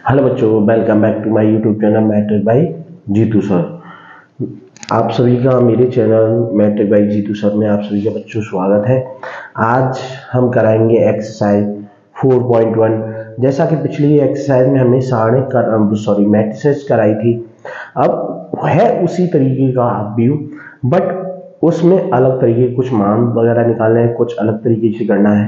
Hello बच्चों, welcome back to my YouTube channel Matric by Jitu sir. आप सभी का मेरे channel Matric by Jitu sir में आप सभी का बच्चों स्वागत है। आज हम कराएंगे एक्सरसाइज 4.1। जैसा कि पिछली एक्सरसाइज में हमने मैट्रिसेस कराई थी, अब है उसी तरीके का व्यू, बट उसमें अलग तरीके कुछ मान वगैरह निकालने हैं, कुछ अलग तरीके से करना है।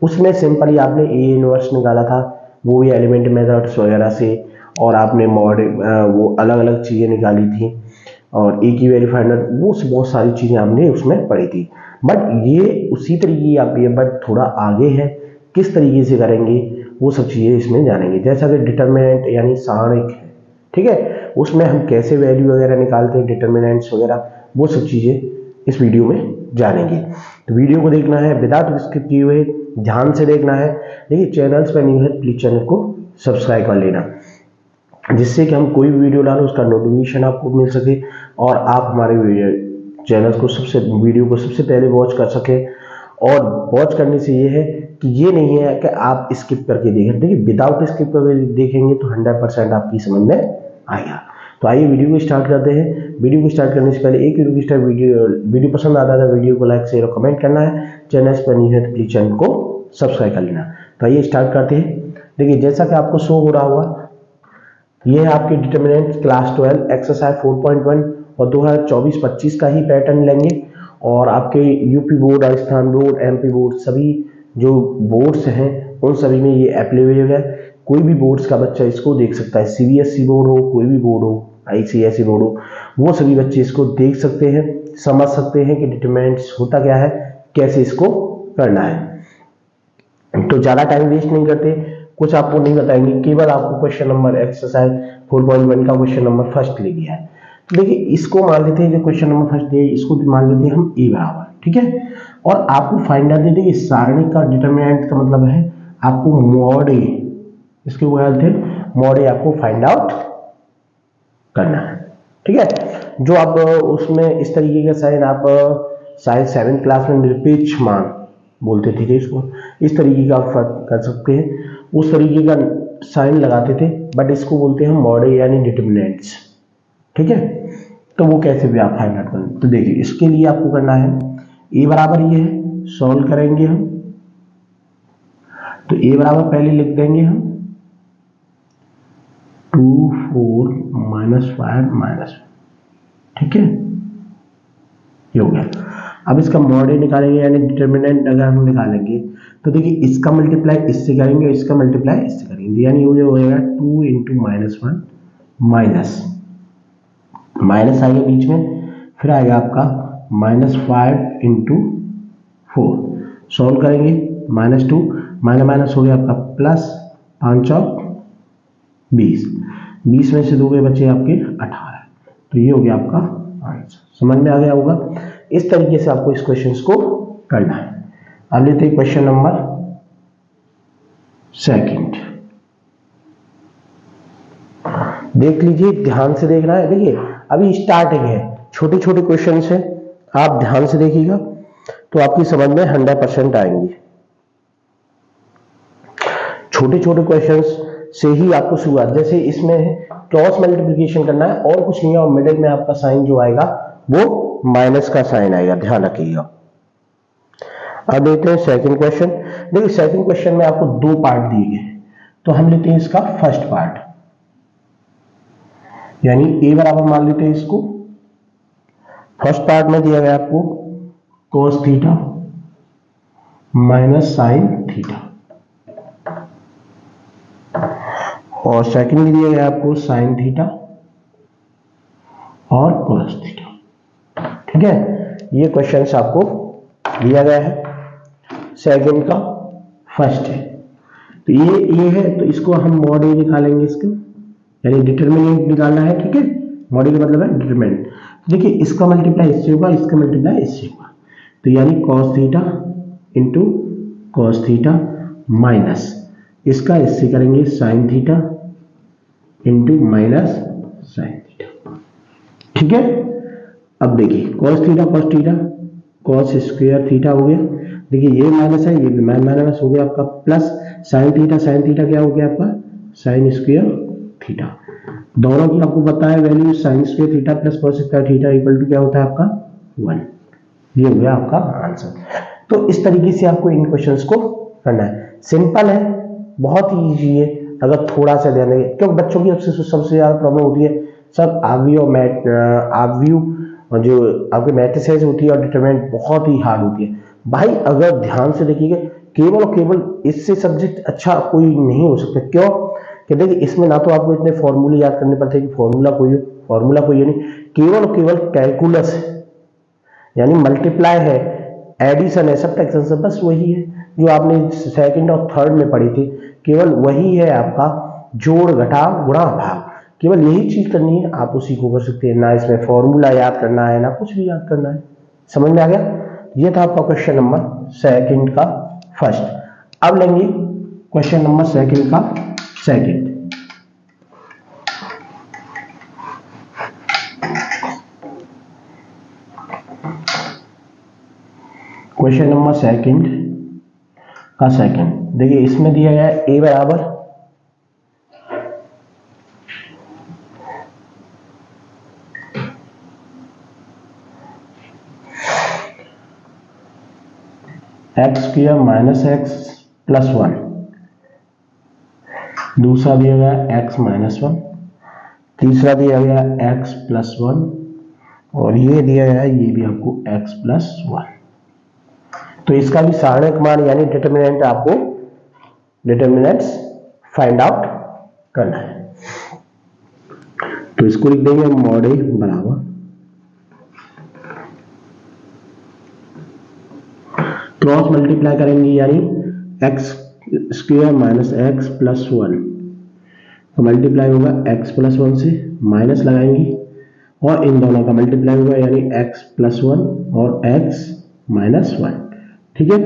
उसमें सिंपली आपने ए इनवर्स निकाला था, वो भी एलिमेंट मेथड्स वगैरह से, और आपने वो अलग अलग चीज़ें निकाली थी, और ए की वेरीफाइंड वो बहुत सारी चीज़ें हमने उसमें पढ़ी थी। बट ये उसी तरीके की आप ये बट थोड़ा आगे है, किस तरीके से करेंगे वो सब चीज़ें इसमें जानेंगे। जैसा कि डिटर्मिनेंट यानी सारणिक है, ठीक है, उसमें हम कैसे वैल्यू वगैरह निकालते हैं, डिटर्मिनेंट्स वगैरह, वो सब चीज़ें इस वीडियो में जानेंगे। तो वीडियो को देखना है विदाउट स्किप किए हुए, ध्यान से देखना है। देखिए, चैनल्स पर न्यू है प्लीज चैनल को सब्सक्राइब कर लेना, जिससे कि हम कोई भी वीडियो डालें उसका नोटिफिकेशन आपको मिल सके और आप हमारे वीडियो को सबसे पहले वॉच कर सके। और वॉच करने से ये है कि ये नहीं है कि आप स्किप करके देखें। देखिए, विदाउट स्किप करके देखेंगे तो 100% आपकी समझ में आएगा। तो आइए वीडियो को स्टार्ट करते हैं। वीडियो को स्टार्ट करने से पहले एक वीडियो पसंद आता है तो वीडियो को लाइक शेयर और कमेंट करना है। चैनल पर नहीं है तो प्लीज चैनल को सब्सक्राइब कर लेना। तो आइए स्टार्ट करते हैं। देखिए, जैसा कि आपको शो हो रहा होगा, ये है आपके डिटर्मिनेंट क्लास 12 एक्सरसाइज 4.1 और 2024-25 का ही पैटर्न लेंगे। और आपके UP board, Rajasthan board, MP board, सभी जो बोर्ड्स हैं उन सभी में ये एप्लीकेबल है। कोई भी बोर्ड्स का बच्चा इसको देख सकता है, सीबीएसई बोर्ड हो, कोई भी बोर्ड हो, आईसीएसई बोर्ड हो, वो सभी बच्चे इसको देख सकते हैं, समझ सकते हैं कि डिटर्मिनेंट्स होता क्या है, कैसे इसको करना है। तो ज़्यादा टाइम वेस्ट नहीं करते, कुछ आपको नहीं बताएंगे, केवल आपको क्वेश्चन नंबर एक्सरसाइज 4.1 का क्वेश्चन नंबर फर्स्ट ले गया है। तो देखिए, इसको मान लेते हैं जो क्वेश्चन नंबर फर्स्ट है, इसको भी मान लेते हैं हम ए बराबर, ठीक है। और आपको फाइंड आउट देते हैं सारणिक का डिटर्मिनेंट का मतलब है आपको मॉड ए, इसके बोलते हैं मॉड ए, आपको फाइंड आउट करना है, ठीक है। जो आप उसमें इस तरीके का साइन, आप शायद 7th क्लास में निरपेक्ष मान बोलते थे, इसको इस तरीके का आप कर सकते हैं, उस तरीके का साइन लगाते थे, बट इसको बोलते हैं मॉड ए यानी डिटर्मिनेंट्स, ठीक है। तो वो कैसे भी आप फाइंड आउट करें, तो देखिए इसके लिए आपको करना है ए बराबर ये है, सॉल्व करेंगे हम। तो ए बराबर पहले लिख देंगे हम 2 4 -5 -, ठीक है, ये हो गया। अब इसका मॉड ए निकालेंगे यानी डिटर्मिनेंट अगर हम निकालेंगे तो देखिए इसका मल्टीप्लाई इससे करेंगे, इसका मल्टीप्लाई इससे करेंगे, यानी ये हो जाएगा 2 × -1 माइनस आएगा बीच में, फिर आएगा आपका -5 × 4, सॉल्व करेंगे, -2 माइनस हो गया आपका प्लस 5 और 20 में से 2 गए बचे आपके 18। तो ये हो गया आपका आंसर। समझ में आ गया होगा। इस तरीके से आपको इस क्वेश्चन को करना है। अब लेते हैं क्वेश्चन नंबर सेकंड। देख लीजिए, ध्यान से देखना है। देखिए, अभी स्टार्टिंग है, छोटे छोटे क्वेश्चन है, आप ध्यान से देखिएगा तो आपकी समझ में 100% आएंगे। छोटे छोटे क्वेश्चंस से ही आपको शुरुआत, जैसे इसमें क्रॉस मल्टीप्लिकेशन करना है और कुछ नहीं है, और मिडिल में आपका साइन जो आएगा वो माइनस का साइन आएगा, ध्यान रखिएगा। अब देखते हैं सेकंड क्वेश्चन। देखिए, सेकंड क्वेश्चन में आपको 2 पार्ट दिए गए हैं, तो हम लेते हैं इसका फर्स्ट पार्ट, यानी ए बराबर मान लेते हैं इसको। फर्स्ट पार्ट में दिया गया आपको cos theta minus sine theta, और सेकंड में दिया गया आपको साइन थीटा और cos थीटा, ठीक है। ये क्वेश्चन आपको दिया गया है, सेकंड का फर्स्ट है। तो ये है, तो इसको हम मॉड ए निकालेंगे, इसका यानी डिटर्मिनेंट निकालना है, ठीक है। मॉड ए का मतलब है डिटर्मिनेंट। तो देखिए, इसका मल्टीप्लाई इससे होगा, इसका मल्टीप्लाई इससे होगा, तो यानी cos theta into cos theta minus इसका इससे करेंगे sine theta into minus sine theta, ठीक है। अब देखिए cos theta cos square theta हो गया। देखिए, ये माइनस है, ये भी माइनस हो गया आपका, प्लस साइन थीटा क्या हो गया आपका साइन स्क्वायर थीटा। दोनों की आपको पता है value sine square theta plus cos square theta equal to क्या होता है आपका 1। ये हो गया आपका आंसर। तो इस तरीके से आपको इन क्वेश्चंस को करना है। सिंपल है, बहुत ही इजी है अगर थोड़ा सा ध्यान देंगे। क्योंकि बच्चों की सबसे ज्यादा प्रॉब्लम होती है सब आव्यूह और जो आपके मैट्रिसेस होती है और डिटरमिनेंट बहुत ही हार्ड होती है। भाई अगर ध्यान से देखिएगा केवल और केवल इससे सब्जेक्ट अच्छा कोई नहीं हो सकता। क्यों कि देखिए इसमें ना तो आपको इतने फॉर्मूले याद करने पड़ते कि फॉर्मूला कोई है नहीं, केवल और केवल कैलकुलस है, यानी मल्टीप्लाई है, एडिशन है, सब्ट्रैक्शन है, बस वही है जो आपने सेकंड और थर्ड में पढ़ी थी। केवल वही है आपका जोड़ घटाव गुणा भाग, केवल यही चीज करनी है, आप उसी को कर सकते हैं। ना इसमें फॉर्मूला याद करना है ना कुछ भी याद करना है। समझ में आ गया? ये था आपका क्वेश्चन नंबर सेकंड का फर्स्ट। अब लेंगे क्वेश्चन नंबर सेकंड का सेकंड। क्वेश्चन नंबर सेकंड का सेकंड देखिए इसमें दिया गया है a बराबर x square minus x plus 1, दूसरा दिया गया एक्स माइनस 1, तीसरा दिया गया एक्स प्लस 1 और ये दिया गया है ये भी आपको एक्स प्लस 1। तो इसका भी सारणिक मान यानी डिटरमिनेंट आपको डिटरमिनेंट्स फाइंड आउट करना है। तो इसको लिख देंगे मॉड ए बराबर क्रॉस मल्टीप्लाई करेंगे यानी x square minus x plus 1 तो मल्टीप्लाई होगा एक्स प्लस 1 से, माइनस लगाएंगे और इन दोनों का मल्टीप्लाई होगा यानी एक्स प्लस 1 और एक्स माइनस 1। ठीक है,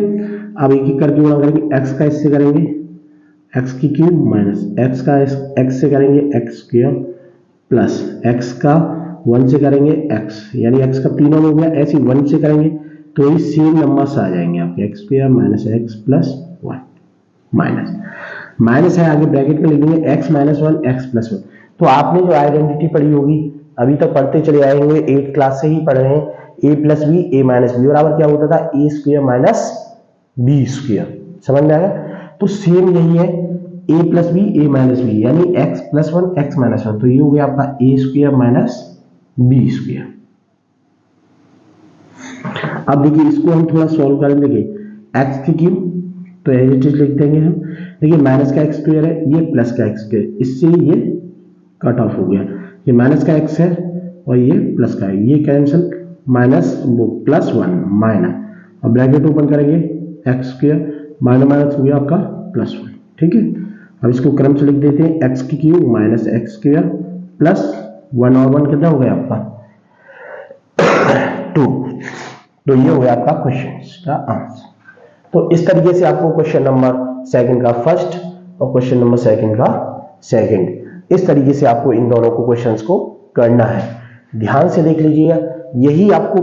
अब एक एक करके गुणा करेंगे। एक्स का इससे करेंगे एक्स की क्यूब माइनस एक्स का एक्स से करेंगे एक्स स्क्वायर प्लस एक्स का 1 से करेंगे एक्स यानी एक्स का तीनों में हो गया, ऐसे 1 से करेंगे तो ये सेम नंबर्स आ जाएंगे आपके x square minus x plus 1 minus है आगे ब्रैकेट में लिख देंगे एक्स माइनस 1 एक्स प्लस 1। तो आपने जो आइडेंटिटी पढ़ी होगी अभी तक पढ़ते चले आएंगे, 8th क्लास से ही पढ़ रहे हैं, a plus B A minus B बराबर क्या होता था A square minus B square. समझ में आया? तो सेम यही है a plus B A minus B यानी x प्लस 1 एक्स माइनस 1, तो ये हो गया आपका A square minus B square. अब देखिए इसको हम थोड़ा सॉल्व करें। देखिए एक्स की क्यूब तो एज इट इज लिख देंगे हम। देखिए माइनस का एक्स स्क्वायर है, ये प्लस का एक्स स्क्वायर, इससे ये कट ऑफ हो गया। ये माइनस का एक्स है और ये प्लस का है, ये कैंसिल माइनस वो प्लस 1 माइनस, अब ब्रैकेट ओपन करेंगे एक्स स्क्वायर माइनस माइनस हो गया आपका प्लस 1। ठीक है, अब इसको क्रम से लिख देते हैं एक्स की cube minus x square plus 1 और 1 कितना हो गया आपका 2। तो ये हो गया आपका क्वेश्चन का आंसर। तो इस तरीके से आपको क्वेश्चन नंबर सेकंड का फर्स्ट और क्वेश्चन नंबर सेकंड का सेकंड इस तरीके से आपको इन दोनों को क्वेश्चंस को करना है। ध्यान से देख लीजिएगा, यही आपको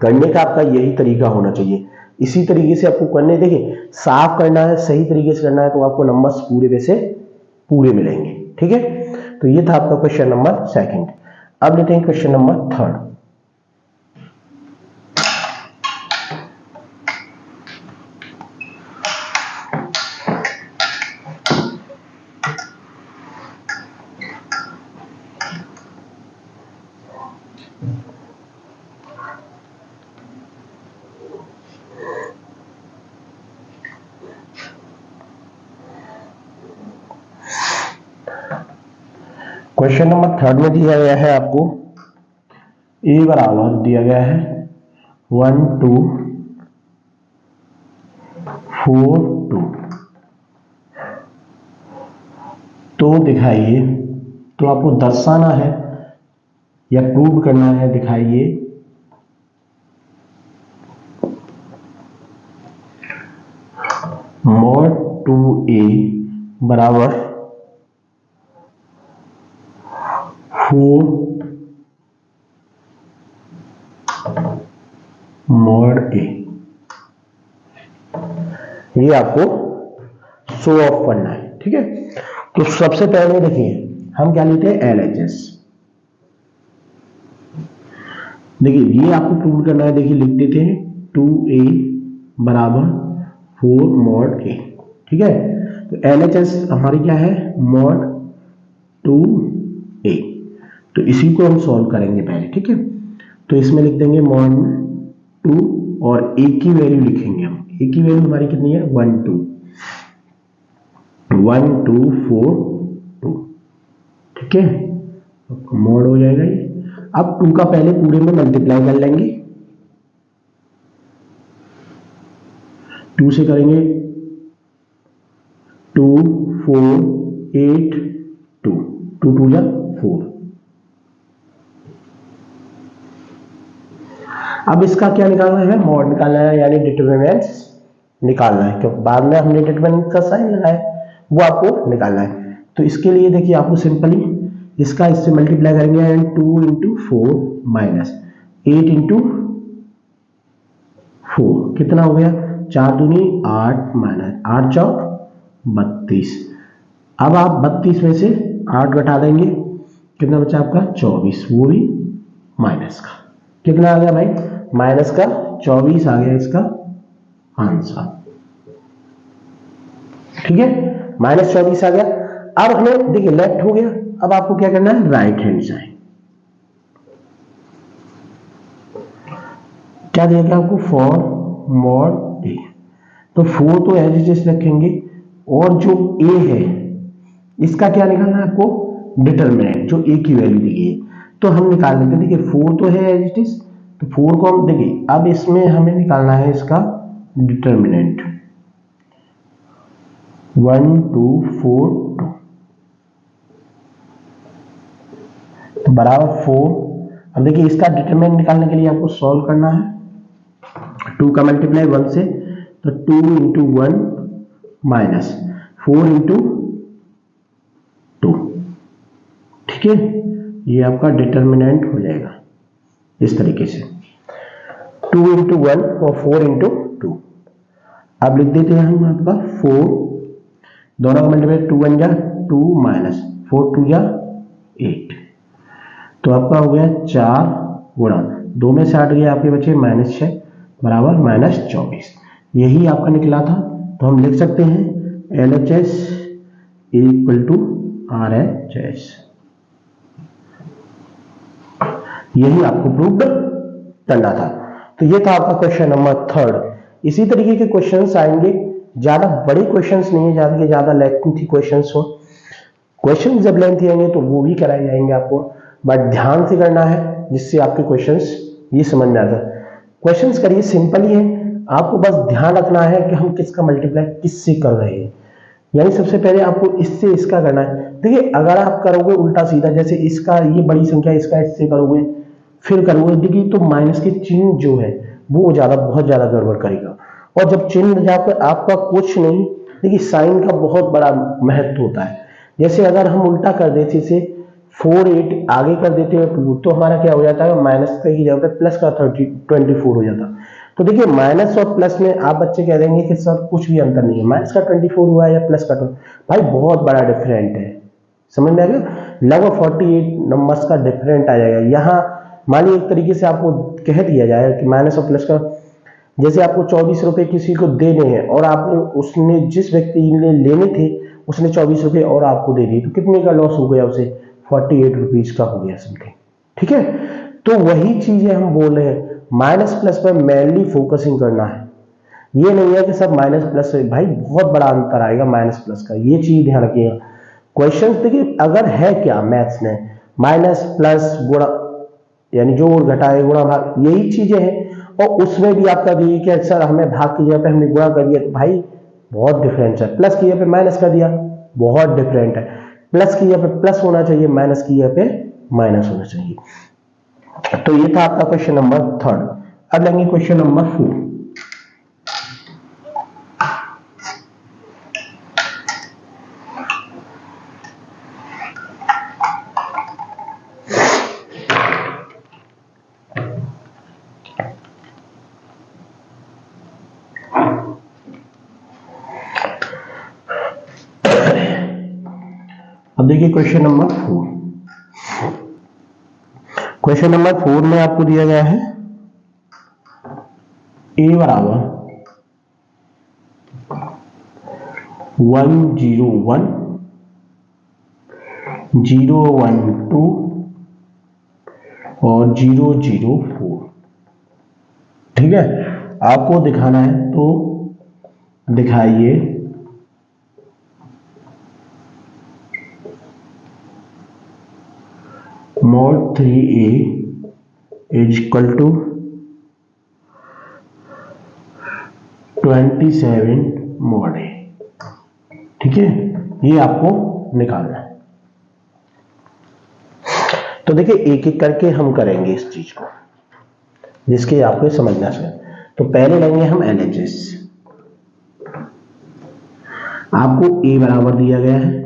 करने का आपका यही तरीका होना चाहिए। इसी तरीके से आपको करने, देखिए साफ करना है, सही तरीके से करना है तो आपको नंबर्स पूरे वैसे पूरे मिलेंगे। ठीक है, तो ये था आपका क्वेश्चन नंबर सेकंड। अब लेते हैं question number third. Question number third में दिया गया है आपको ए बराबर दिया गया है 1 2 4 2। तो दिखाइए, तो आपको दर्शाना है या प्रूव करना है। दिखाइए mod 2a बराबर 4 mod a। ये आपको शो ऑफ करना है। ठीक है, तो सबसे पहले देखिए हम क्या लेते हैं, LHS। देखिए ये आपको प्रूव करना है। देखिए लिख देते हैं 2a बराबर 4 मॉड a। ठीक है, तो LHS हमारी क्या है, मॉड 2a। तो इसी को हम सॉल्व करेंगे पहले। ठीक है, तो इसमें लिख देंगे मॉड 2 और a की वैल्यू लिखेंगे हम। a की वैल्यू हमारी कितनी है, 1 2 1 2 4 2। ठीक है, मॉड हो जाएगा ये। अब 2 का पहले पूरे में मल्टीप्लाई कर लेंगे। 2 से करेंगे 2 4 8 2 2 2 जा 4। अब इसका क्या निकालना है, मॉड निकालना है, यानी डिटरमिनेंट्स निकालना है। क्योंकि बाद में हमने डिटरमिनेंट का साइन लगाया, वो आपको निकालना है। तो इसके लिए देखिए आपको सिंपली इसका इससे मल्टीप्लाई करेंगे, एंड 2 इंटू 4 माइनस 8 इंटू 4 कितना हो गया, 4 दूनी 8 माइनस 8 चौक 32। अब आप 32 में से 8 घटा देंगे, कितना बचा आपका 24, वो भी माइनस का। कितना आ गया भाई, माइनस का 24 आ गया इसका आंसर। ठीक है, माइनस 24 आ गया। अब हमें देखिए लेफ्ट हो गया, अब आपको क्या करना है, राइट हैंड साइड। क्या दिया गया आपको, 4 मॉड ए। तो 4 तो एज इट इज रखेंगे, और जो ए है इसका क्या निकालना है आपको, डिटरमिनेंट, जो ए की वैल्यू दी है। तो हम निकाल लेते हैं। देखिए 4 तो है एज इट इज, तो 4 को हम देखिए, अब इसमें हमें निकालना है इसका डिटरमिनेंट 1 2 4 2 तो बराबर 4। अब देखिए इसका डिटरमिनेंट निकालने के लिए आपको सॉल्व करना है। 2 का मल्टीप्लाई 1 से, तो 2 इंटू 1 माइनस 4 इंटू 2। ठीक है, ये आपका डिटरमिनेंट हो जाएगा इस तरीके से, 2 इंटू 1 और 4 इंटू 2। अब लिख देते हैं हम आपका 4, दोनों का मल्टीप्लाई 2 1 जा 2 माइनस 4 2 जा 8। तो आपका हो गया 4 गुणा 2 में से 8 गया, आपके बचे -6 बराबर -24। यही आपका निकला था। तो हम लिख सकते हैं LHS इक्वल टू RHS। यही आपको प्रूव करना था। तो ये था आपका क्वेश्चन नंबर 3। इसी तरीके के क्वेश्चंस आएंगे, ज्यादा बड़े क्वेश्चंस नहीं है, ज्यादा लेंथी क्वेश्चंस हो। क्वेश्चन जब लेंथी आएंगे तो वो भी कराए जाएंगे आपको, बट ध्यान से करना है, जिससे आपके क्वेश्चंस ये समझ में आता है। क्वेश्चंस करिए, सिंपल ही है, आपको बस ध्यान रखना है कि हम किसका मल्टीप्लाई किससे कर रहे हैं। यानी सबसे पहले आपको इससे इसका करना है। देखिए अगर आप करोगे उल्टा सीधा, जैसे इसका ये बड़ी संख्या इसका इससे करोगे फिर करोगे, देखिए तो माइनस के चिन्ह जो है वो बहुत ज्यादा गड़बड़ करेगा। और जब चिन्ह जाकर आपका कुछ नहीं, देखिए साइन का बहुत बड़ा महत्व होता है। जैसे अगर हम उल्टा कर देते इसे 4 8 आगे कर देते हैं 2, तो हमारा क्या हो जाता है, माइनस का की जगह पे प्लस का 24 हो जाता। तो देखिए माइनस और प्लस में आप बच्चे कह देंगे कि सर कुछ भी अंतर नहीं है, माइनस का 24 हुआ है या प्लस का 20, भाई बहुत बड़ा डिफरेंट है। समझ में आ गया, लगभग 48 नंबर्स का डिफरेंट आ जाएगा। यहाँ मान लीजिए एक तरीके से आपको कह दिया जाए कि माइनस और प्लस का, जैसे आपको 24 रुपए किसी को देने हैं और आपने उसने जिस व्यक्ति ने लेने थे उसने 24 रुपए और आपको दे दिए, तो कितने का लॉस हो गया उसे, 48 रुपीज का हो गया समथिंग। ठीक है, तो वही चीजें हम बोल रहे हैं, माइनस प्लस पर मेनली फोकसिंग करना है। ये नहीं है कि सब माइनस प्लस है, भाई बहुत बड़ा अंतर आएगा माइनस प्लस का, ये चीज ध्यान रखिएगा। क्वेश्चन देखिए अगर है क्या मैथ्स में, माइनस प्लस गुणा, यानी जोड़ घटाए गुणा भाग, यही चीजें हैं। और उसमें भी आपका दिए कि सर हमें भाग की जगह पे हमने गुणा कर दिया, तो भाई बहुत डिफरेंस है। प्लस की जगह पे माइनस कर दिया, बहुत डिफरेंट है। प्लस की जगह पे प्लस होना चाहिए, माइनस की जगह पे माइनस होना चाहिए। तो ये था आपका क्वेश्चन नंबर 3। अब लेंगे क्वेश्चन नंबर 4। अब देखिए क्वेश्चन नंबर 4। क्वेश्चन नंबर 4 में आपको दिया गया है a बराबर 101 012 और 004। ठीक है, आपको दिखाना है तो दिखाइए। mod 3a is equal to 27 mod a। ठीक है, ये आपको निकालना है। तो देखिए एक एक करके हम करेंगे इस चीज को, जिसके आपको समझना चाहिए। तो पहले लेंगे हम LHS। आपको a बराबर दिया गया है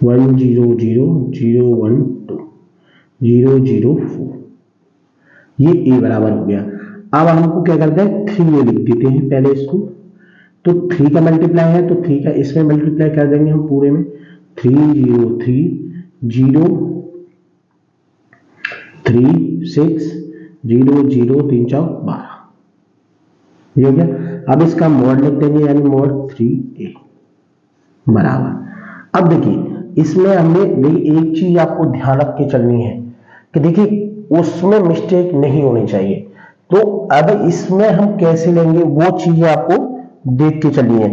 100,012,004। ये a बराबर हो गया। अब हमको क्या करते हैं 3 लिख देते हैं पहले इसको। तो 3 का मल्टीप्लाई है तो 3 का इसमें मल्टीप्लाई कर देंगे हम पूरे में। 303 0 3 6 0 0 3 4 12। ये हो गया। अब इसका मोड लिख देंगे, यानी मोड 3a बराबर। अब देखिए इसमें हमने एक चीज आपको ध्यान रख के चलनी है कि देखिए उसमें मिस्टेक नहीं होनी चाहिए। तो अब इसमें हम कैसे लेंगे वो चीजें आपको देख के चलनी है।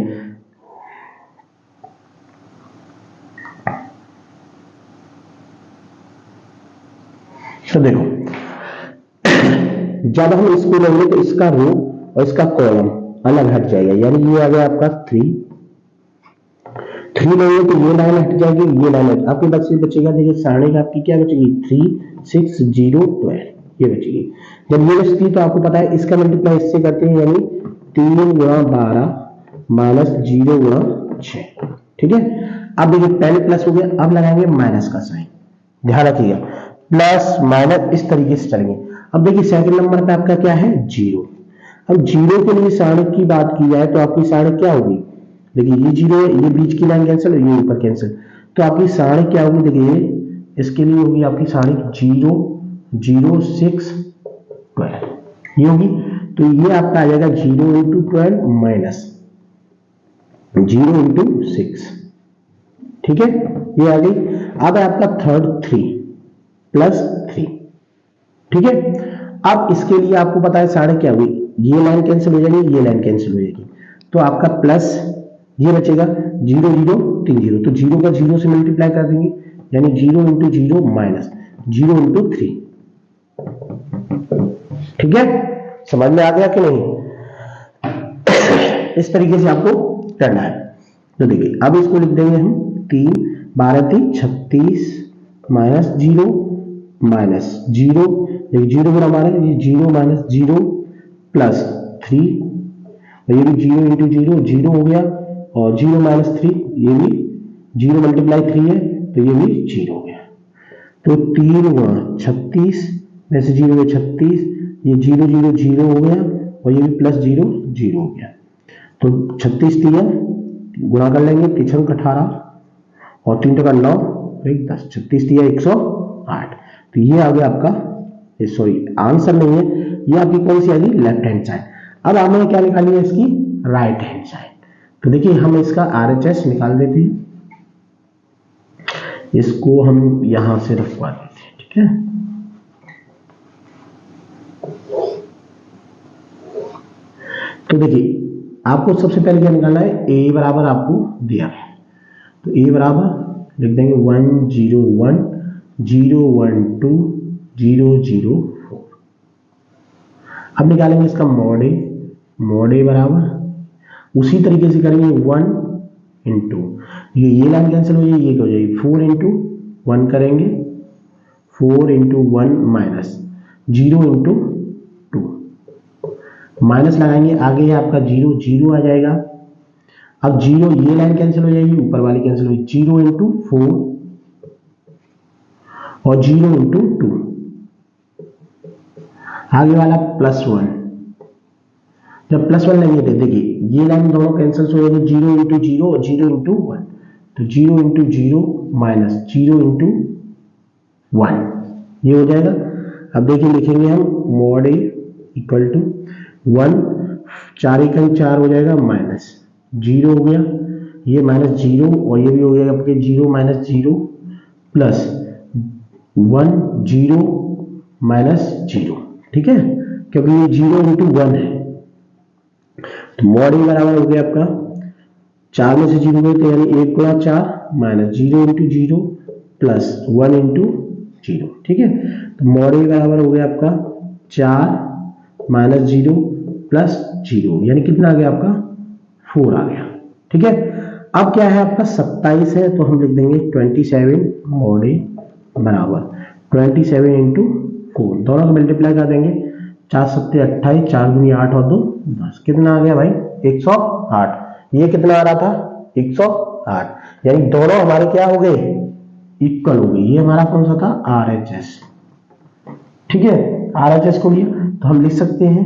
तो देखो जब हम इसको लेंगे तो इसका रो और इसका कॉलम अलग हट जाएगा, यानी ये आ गया आपका 3 लेंगे तो ये लाइन हट जाएगी, ये लाइन हट आपके बचेगा। देखिए सारणी का आपकी क्या बचेगी 3 6 0 12 ये बचेगी। जब ये बचती है तो आपको पता है इसका मल्टीप्लाई इससे करते हैं, यानी 3 गुणा 12 माइनस 0 गुणा 6। ठीक है, अब देखिए पहले प्लस हो गया, अब लगाएंगे माइनस का साइन। ध्यान रखिएगा प्लस माइनस इस तरीके से चलेंगे। अब देखिए सेकंड नंबर पे आपका क्या है 0। अब 0 के लिए सारणी की बात की जाए तो आपकी सारणी क्या होगी, देखिए ये 0 है, ये बीच की लाइन कैंसिल, ये ऊपर कैंसिल। तो आपकी सारणी क्या होगी, देखिए इसके लिए होगी आपकी सारणी 0 0 6 12 ये होगी। तो ये आपका आ जाएगा 0 इंटू 12 माइनस 0 इंटू 6। ठीक है, ये आ गई। अब आपका थर्ड 3 प्लस 3। ठीक है, अब इसके लिए आपको पता है सारणी क्या हुई, ये लाइन कैंसिल हो जाएगी, ये लाइन कैंसिल हो जाएगी। तो आपका प्लस ये बचेगा 0 0 3 0। तो 0 का 0 से मल्टीप्लाई कर देंगे, यानी 0 इंटू 0 माइनस 0 इंटू 3। ठीक है, समझ में आ गया कि नहीं? इस तरीके से आपको करना है। तो देखिए अब इसको लिख देंगे हम 3 12 3 36 माइनस 0 माइनस 0, देखिए 0 गुना माइनस 0 माइनस 0 प्लस 3, ये भी 0 इंटू 0 0 हो गया, और 0 माइनस 3 ये भी 0 मल्टीप्लाई 3 है तो ये भी 0 हो गया। तो 3 गुणा 36 में से 0 में 36, ये 0 0 0 हो गया, और ये भी प्लस 0 0 हो गया। तो 36 3 गुणा कर लेंगे, 3 18 और 3 टका 9 1 10, 36 3 108। तो ये आ गया आपका, सॉरी आंसर नहीं है, ये आपकी कौन सी आएगी लेफ्ट हैंड साइड। अब हमें क्या निकालनी है इसकी राइट हैंड साइड। तो देखिए हम इसका RHS निकाल देते हैं, इसको हम यहां से रखवा देते हैं। ठीक है, तो देखिए आपको सबसे पहले क्या निकालना है, a बराबर आपको दिया है तो a बराबर लिख देंगे 101 012 004। अब निकालेंगे इसका मॉड a बराबर उसी तरीके से करेंगे 1 इंटू ये लाइन कैंसिल हो जाएगी, ये हो जाएगी 4 इंटू 1 करेंगे, 4 इंटू 1 माइनस 0 इंटू 2, माइनस लगाएंगे, आगे है आपका 0 0 आ जाएगा। अब 0 ये लाइन कैंसिल हो जाएगी, ऊपर वाली कैंसिल हो जाएगी, 0 इंटू 4 और 0 इंटू 2, आगे वाला प्लस 1, जब +1 लेंगे तो देखिए ये लाइन दोनों कैंसिल हो जाएगी, 0 इंटू 0 और 0 इंटू 1, तो 0 इंटू 0 माइनस 0 इंटू 1 ये हो जाएगा। अब देखिए लिखेंगे हम मॉड ए इक्वल टू 1, 4 1 4 हो जाएगा, माइनस 0 हो गया, ये माइनस 0 और ये भी हो जाएगा आपके 0 माइनस 0 प्लस 1 0 माइनस 0, ठीक है, क्योंकि ये 0 इंटू 1 है। तो मॉड ए बराबर हो गया आपका 4 में से 0 गए तो यानी 1 गुणा 4 माइनस 0 इंटू 0 प्लस 1 इंटू 0, ठीक है। तो मॉड ए बराबर हो गया आपका 4 माइनस 0 प्लस 0, यानी कितना आ गया आपका 4 आ गया, ठीक है। अब क्या है आपका 27 है, तो हम लिख देंगे 27 मॉड ए बराबर 27 इंटू 4, दोनों को मल्टीप्लाई कर देंगे, 4 7 28, 4 दूनी 8 और 2 10, कितना आ गया भाई 108। ये कितना आ रहा था 108, यानी दोनों हमारे क्या हो गए इक्वल हो गए। ये हमारा कौन सा था RHS, ठीक है। RHS को लिया तो हम लिख सकते हैं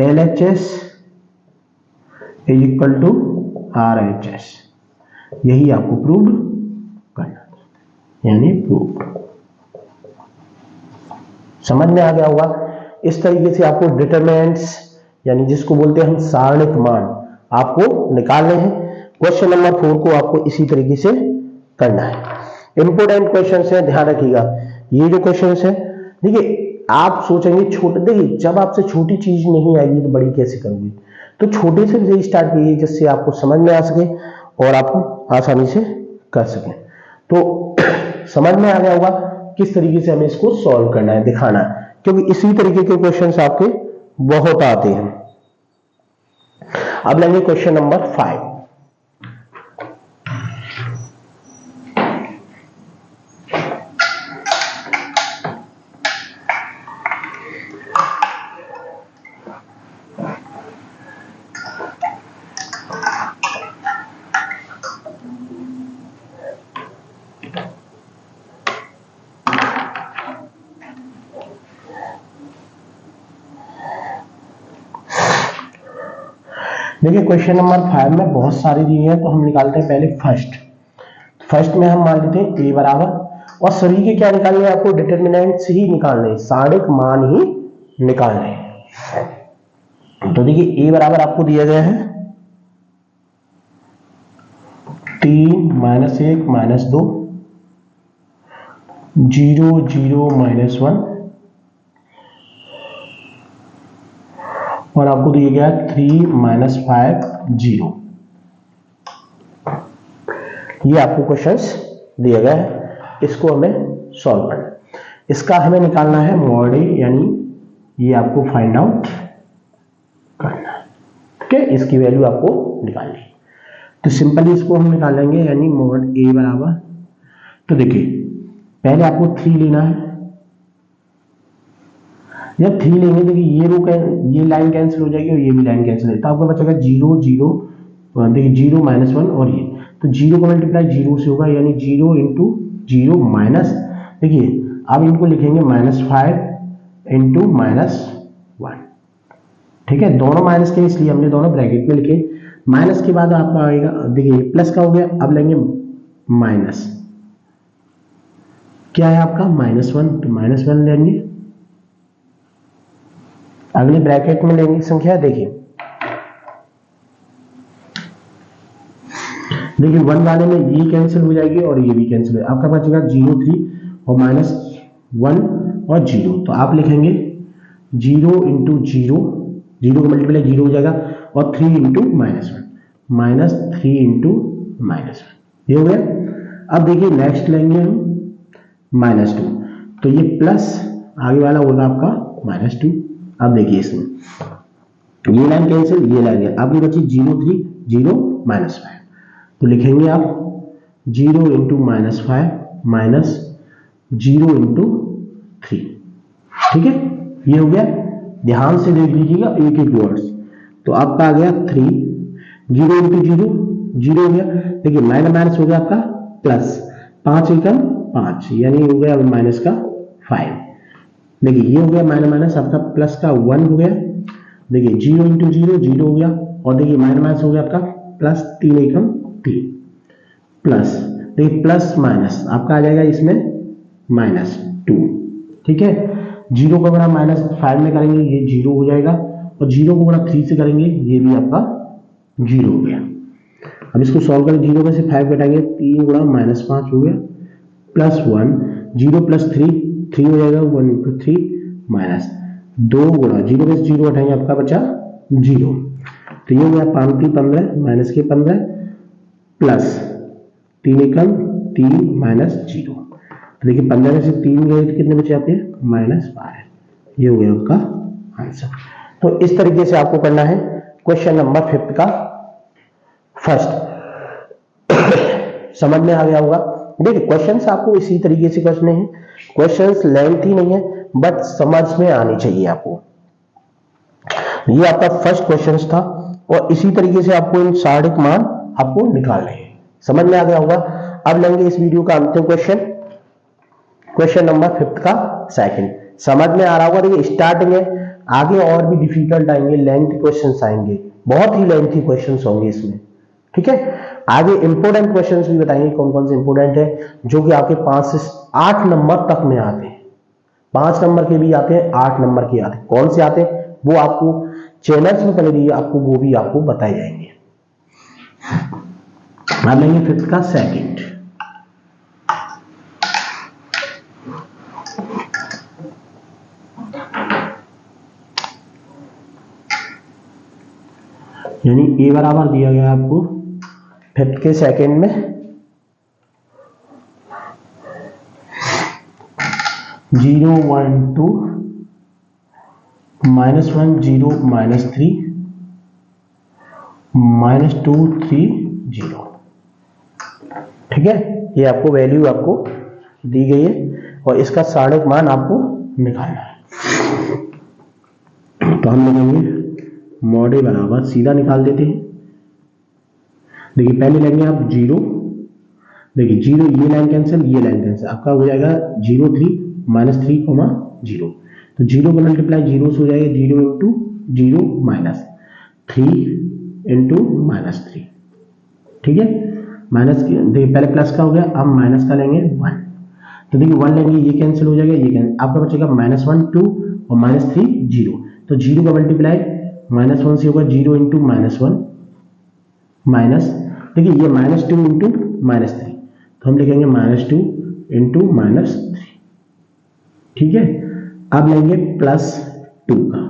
LHS is equal to RHS, यही आपको प्रूव करना, यानी प्रूव। समझ में आ गया होगा। इस तरीके से आपको डिटरमिनेंट्स यानी जिसको बोलते हैं हम सारणिक मान आपको निकालने हैं। क्वेश्चन नंबर 4 को आपको इसी तरीके से करना है। इंपोर्टेंट क्वेश्चन है, ध्यान रखिएगा। ये जो क्वेश्चन है देखिए, आप सोचेंगे छोटे, देखिए जब आपसे छोटी चीज नहीं आएगी तो बड़ी कैसे करोगे, तो छोटे से स्टार्ट कीजिए जिससे आपको समझ में आ सके और आप आसानी से कर सकें। तो समझ में आ गया होगा किस तरीके से हमें इसको सॉल्व करना है, दिखाना है, क्योंकि इसी तरीके के क्वेश्चंस आपके बहुत आते हैं। अब लेंगे क्वेश्चन नंबर 5। देखिए क्वेश्चन नंबर 5 में बहुत सारी दिए हैं, तो हम निकालते हैं पहले फर्स्ट में हम मान लेते हैं ए बराबर, और सभी के क्या निकालने हैं आपको डिटरमिनेंट्स ही निकालने हैं, सारणिक मान ही निकालने हैं। तो देखिए ए बराबर आपको दिया गया है 3 माइनस 1 माइनस 2 0 0 माइनस 1, और आपको दिया गया 3 माइनस 5 0। ये आपको क्वेश्चंस दिया गया है, इसको हमें सॉल्व करना है। इसका हमें निकालना है मॉड ए, यानी ये आपको फाइंड आउट करना है, ठीक है। इसकी वैल्यू आपको निकालनी है, तो सिंपली इसको हम निकालेंगे, यानी मॉड ए बराबर, तो देखिए पहले आपको 3 लेना है। जब 3 लेंगे देखिए ये लाइन कैंसिल हो जाएगी और ये भी लाइन कैंसिल है, तो आपको बचेगा 0 0, देखिए 0 माइनस 1 और ये, तो 0 का मल्टीप्लाई 0 से होगा, यानी 0 इंटू 0 माइनस, देखिए अब इनको लिखेंगे -5 इंटू -1, ठीक है। दोनों माइनस के इसलिए हमने दोनों ब्रैकेट में लिखे। माइनस के बाद आपका आएगा, देखिए प्लस का हो गया, अब लेंगे माइनस, क्या है आपका -1, तो -1 लेंगे, अगले ब्रैकेट में लेंगे संख्या, देखिए 1 वाले में ये कैंसिल हो जाएगी और ये भी कैंसिल हो, आपका बचेगा 0 3 और -1 और 0, तो आप लिखेंगे 0 इंटू 0, 0 का मल्टीप्लाई 0 हो जाएगा, और 3 इंटू -3 इंटू -1, ये हो गया। अब देखिए नेक्स्ट लेंगे हम -2, तो ये प्लस आगे वाला होगा आपका -2। अब देखिए इसमें ये लाइन कैंसिल, ये लाइन, अब ये बची 0 3 0 -5, तो लिखेंगे आप 0 इंटू -5 माइनस 0 इंटू 3, ठीक है, ये हो गया। ध्यान से देख लीजिएगा एक एक वर्ड्स, तो आपका आ गया 3, 0 इंटू 0 0 हो गया, देखिए माइनस माइनस हो गया आपका प्लस, 5 एकम 5, यानी हो गया माइनस का 5, देखिए ये हो गया माइनस माइनस आपका प्लस का 1 हो गया, देखिए 0 इंटू 0 0 हो गया, और देखिए माइनस हो गया आपका प्लस 3 एकम 3 प्लस, देखिए प्लस माइनस आपका आ जाएगा इसमें -2। ठीक है, 0 को अगर आप -5 में करेंगे ये 0 हो जाएगा, और 0 को अगर 3 से करेंगे ये भी आपका 0 हो गया। अब इसको सॉल्व करें, 0 में से 5 घटाएंगे, 3 गुणा -5 हो गया, +1, 0 + 3 3 हो जाएगा, 1 इंटू 3 माइनस 2 गुणा 0 में से 0 घटाएंगे आपका बचा 0, तो ये हो गया 5 3 15 माइनस के 15 प्लस 3 एकम 3 माइनस 0। तो देखिए 15 में से 3 गए तो कितने बचे आपके -5, ये हो गया आपका आंसर। तो इस तरीके से आपको करना है क्वेश्चन नंबर 5 का फर्स्ट। समझ में आ गया होगा। देखिए क्वेश्चंस आपको इसी तरीके से करने हैं, क्वेश्चंस लेंथी नहीं है बट समझ में आनी चाहिए आपको। ये आपका फर्स्ट क्वेश्चन था, और इसी तरीके से आपको इन सारे मान आपको निकालने हैं। समझ में आ गया होगा। अब लेंगे इस वीडियो का अंतिम क्वेश्चन, क्वेश्चन नंबर 5 का सेकंड। समझ में आ रहा होगा। देखिए स्टार्टिंग है, आगे और भी डिफिकल्ट आएंगे, लेंथी क्वेश्चंस आएंगे, बहुत ही लेंथी क्वेश्चंस होंगे इसमें। ठीक है, आगे इंपोर्टेंट क्वेश्चंस भी बताएंगे कौन कौन से इंपोर्टेंट है, जो कि आपके 5 से 8 नंबर तक में आते हैं। 5 नंबर के भी आते हैं, 8 नंबर के आते हैं। कौन से आते हैं वो आपको चैनल्स में पहले दिए, आपको वो भी आपको बताए जाएंगे। अब लेंगे 5th का सेकंड। यानी ए बराबर दिया गया आपको 5th के सेकंड में 0 1 2 -1 0 -3 -2 3 0। ठीक है, ये आपको वैल्यू आपको दी गई है, और इसका साढ़े मान आपको निकालना है। तो हम लिखेंगे मॉड ए बराबर, सीधा निकाल देते हैं। देखिए पहले लेंगे आप 0, देखिए 0, ये लाइन कैंसिल, ये लाइन कैंसिल, आपका हो जाएगा 0 3 -3 0। तो 0 को मल्टीप्लाई 0 से हो जाएगा 0 इंटू 0 -3 इंटू -3। ठीक है, माइनस देखिए पहले प्लस का हो गया, अब माइनस का लेंगे 1। तो देखिए 1 लेंगे, ये कैंसिल हो जाएगा, ये कैंसिल, आपका बचेगा -1 2 और -3 0। तो 0 का मल्टीप्लाई -1 से होगा 0 इंटू -1 माइनस, देखिए ये -2 इंटू -3, तो हम लिखेंगे -2 इंटू -3। ठीक है, अब लेंगे +2 का,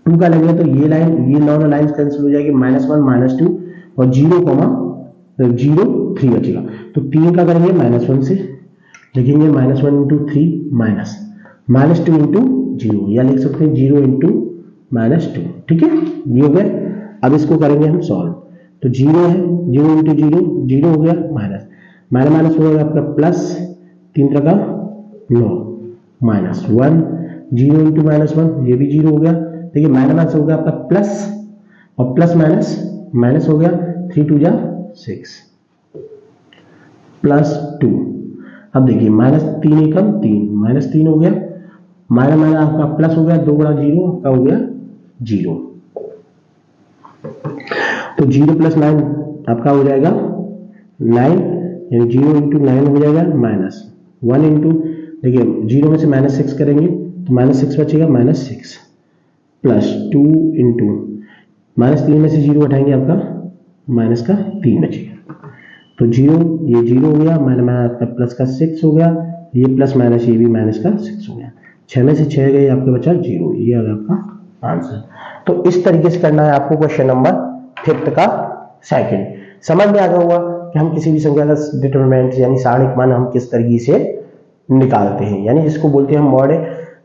2 का लेंगे तो ये लाइन, ये दोनों लाइन कैंसिल हो जाएगी, -1 -2 और 0 3 बचेगा। तो 3 का करेंगे -1 से, लिखेंगे -1 इंटू 3 -2 इंटू 0, या लिख सकते हैं 0 इंटू -2। ठीक है, ये हो गया। अब इसको करेंगे हम सॉल्व, तो 0 है, 0 इंटू 0 0 हो गया, माइनस हो गया आपका प्लस, 3 का 9 -1 0 इंटू -1, ये भी 0 हो गया। देखिए माइनस हो गया आपका प्लस, और प्लस माइनस हो गया, 3 2 जा 6 +2। अब देखिए -3 एकम 3 -3 हो गया, माइनस आपका प्लस हो गया, 2 गुणा 0 आपका हो गया 0। तो 0 + 9 आपका हो जाएगा 9, यानी 0 इंटू 9 हो जाएगा -1 इंटू, देखिए 0 में से -6 करेंगे तो -6 बचेगा, -6 +2 इंटू -3 में से 0 हटाएंगे, आपका माइनस का 3 बचेगा। तो 0, ये 0 हो गया, माइनस आपका प्लस का 6 हो गया, ये प्लस माइनस ये भी माइनस का 6 हो गया, 6 में से 6 गए, आपका बचा 0। ये आ गया आपका आंसर। तो इस तरीके से करना है आपको क्वेश्चन नंबर 5th का सेकंड। समझ में आ गया होगा कि हम किसी भी संख्या का डिटरमिनेंट यानी सारणिक मान हम किस तरीके से निकालते हैं, यानी जिसको बोलते हैं मॉड।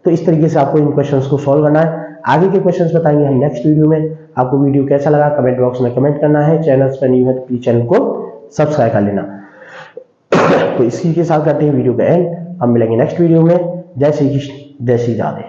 तो इस तरीके से आपको इन क्वेश्चंस को सॉल्व करना है। आगे के क्वेश्चंस बताएंगे हम नेक्स्ट वीडियो में। आपको वीडियो कैसा लगा कमेंट बॉक्स में कमेंट करना है। चैनल पर न्यू है तो प्लीज चैनल को सब्सक्राइब कर लेना। तो इसी के साथ करते हैं वीडियो का एंड। हम मिलेंगे नेक्स्ट वीडियो में। जय श्री कृष्ण, जय श्री राधे।